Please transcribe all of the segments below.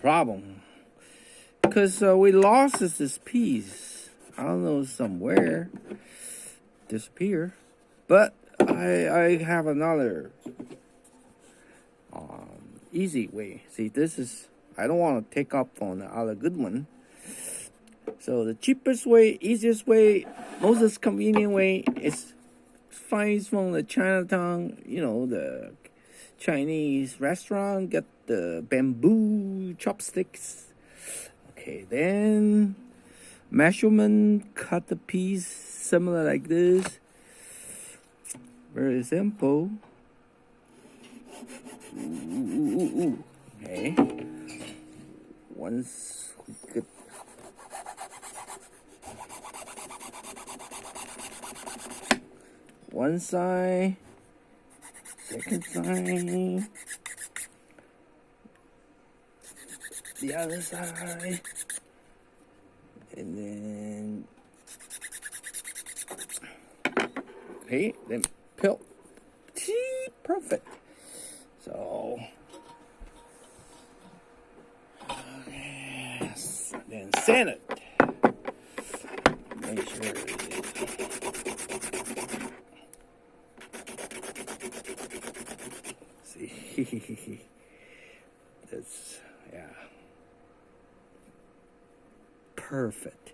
problem. Because we lost this piece. I don't know, somewhere. Disappear. But I have another easy way. See, this is, I don't want to take up on the other good one. So the cheapest way, easiest way, most convenient way is finds from the Chinatown, the Chinese restaurant, get the bamboo chopsticks. Okay, then measurement, cut the piece similar like this. Very simple. Ooh. Okay. Once we get one side, second side, the other side, and then okay, then peel. Perfect. So yes, then sand it. Make sure. See, that's perfect.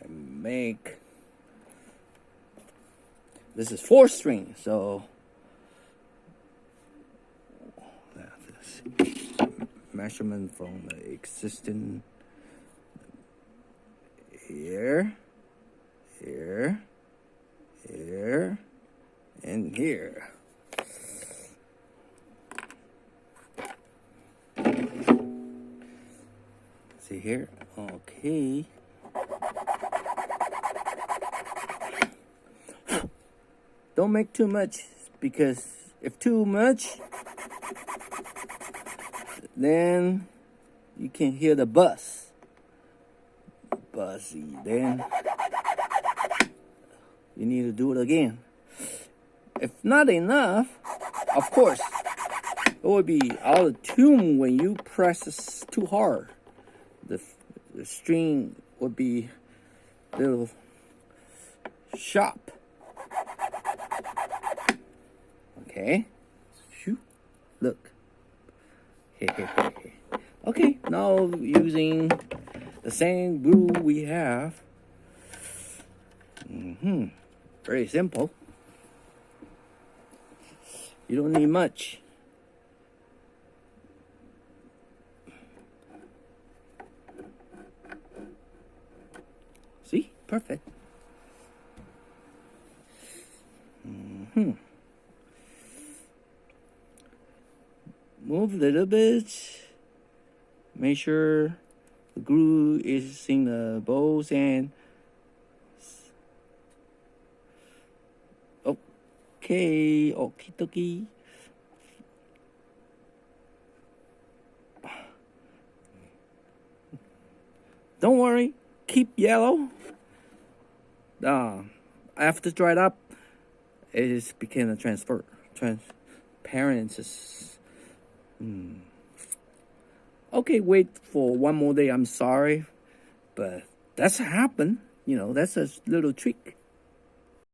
And make this is 4-string, so that's measurement from the existing here, and here. See here? Okay. Don't make too much, because if too much, then you can hear the buzzy. Then you need to do it again. If not enough, of course, it will be out of tune when you press this too hard. The string would be a little sharp. Okay, shoot, look. Okay, now using the same glue we have. Very simple. You don't need much. See? Perfect. Move a little bit. Make sure the glue is in the bowls and okay, okie dokie. Don't worry, keep yellow. After dried up, it became a transparent. Okay, wait for one more day. I'm sorry, but that's happened. That's a little trick.